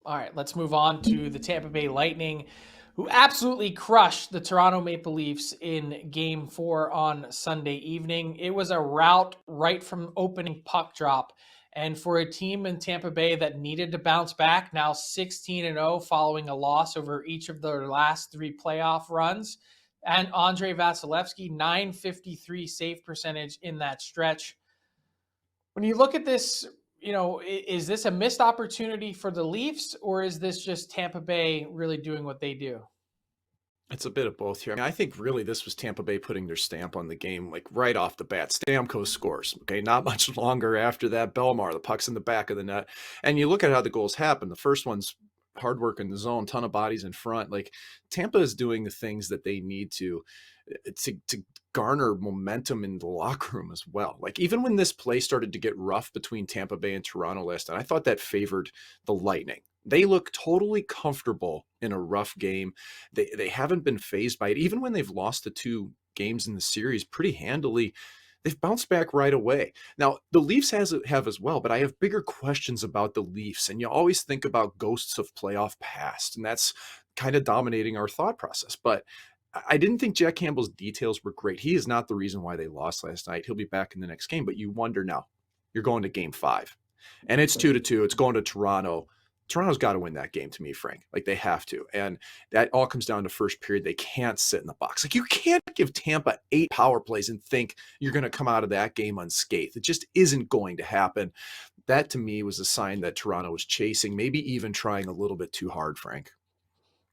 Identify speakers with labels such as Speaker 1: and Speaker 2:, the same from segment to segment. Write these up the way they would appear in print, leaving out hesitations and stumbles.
Speaker 1: All right, let's move on to the Tampa Bay Lightning, who absolutely crushed the Toronto Maple Leafs in Game 4 on Sunday evening. It was a rout right from opening puck drop. And for a team in Tampa Bay that needed to bounce back, now 16-0 following a loss over each of their last three playoff runs, and Andre Vasilevsky, 953 save percentage in that stretch. When you look at this, is this a missed opportunity for the Leafs, or is this just Tampa Bay really doing what they do?
Speaker 2: It's a bit of both here. I mean, I think really this was Tampa Bay putting their stamp on the game, like right off the bat. Stamkos scores. Okay, not much longer after that. Belmar, the puck's in the back of the net, and you look at how the goals happen. The first one's hard work in the zone, ton of bodies in front. Like Tampa is doing the things that they need to garner momentum in the locker room as well. Like even when this play started to get rough between Tampa Bay and Toronto last night, I thought that favored the Lightning. They look totally comfortable in a rough game. They haven't been fazed by it. Even when they've lost the two games in the series pretty handily, they've bounced back right away. Now, the Leafs have as well, but I have bigger questions about the Leafs. And you always think about ghosts of playoff past, and that's kind of dominating our thought process. But I didn't think Jack Campbell's details were great. He is not the reason why they lost last night. He'll be back in the next game, but you wonder now, you're going to game 5 and it's 2-2. It's going to Toronto. Toronto's got to win that game to me, Frank. Like they have to. And that all comes down to first period. They can't sit in the box. Like you can't give Tampa 8 power plays and think you're going to come out of that game unscathed. It just isn't going to happen. That to me was a sign that Toronto was chasing, maybe even trying a little bit too hard, Frank.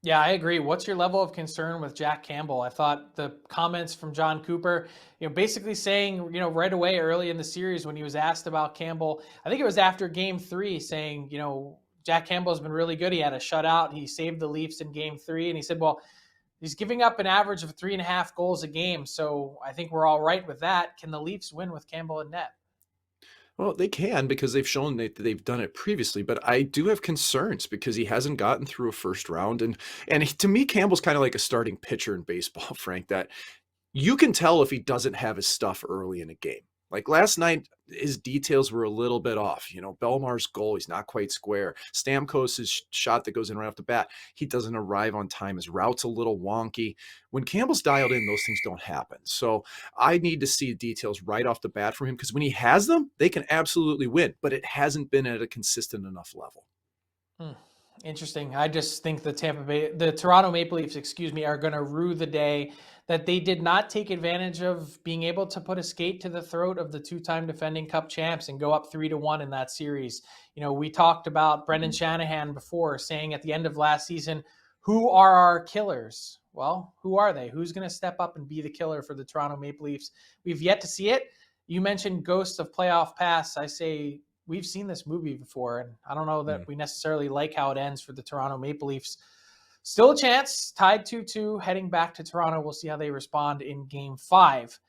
Speaker 1: Yeah, I agree. What's your level of concern with Jack Campbell? I thought the comments from John Cooper, basically saying, right away early in the series when he was asked about Campbell, I think it was after Game 3, saying, Jack Campbell's been really good. He had a shutout. He saved the Leafs in Game 3. And he said, well, he's giving up an average of 3.5 goals a game. So I think we're all right with that. Can the Leafs win with Campbell in net?
Speaker 2: Well, they can because they've shown that they've done it previously, but I do have concerns because he hasn't gotten through a first round, and to me, Campbell's kind of like a starting pitcher in baseball, Frank. That you can tell if he doesn't have his stuff early in a game. Like last night, his details were a little bit off. Belmar's goal, he's not quite square. Stamkos' shot that goes in right off the bat, he doesn't arrive on time. His route's a little wonky. When Campbell's dialed in, those things don't happen. So I need to see details right off the bat from him because when he has them, they can absolutely win, but it hasn't been at a consistent enough level.
Speaker 1: Interesting. I just think the Toronto Maple Leafs, are going to rue the day that they did not take advantage of being able to put a skate to the throat of the two-time defending Cup champs and go up 3-1 in that series. We talked about Brendan Shanahan before saying at the end of last season, who are our killers? Well, who are they? Who's going to step up and be the killer for the Toronto Maple Leafs? We've yet to see it. You mentioned ghosts of playoff past. I say we've seen this movie before, and I don't know that we necessarily like how it ends for the Toronto Maple Leafs. Still a chance, tied 2-2, heading back to Toronto. We'll see how they respond in Game 5.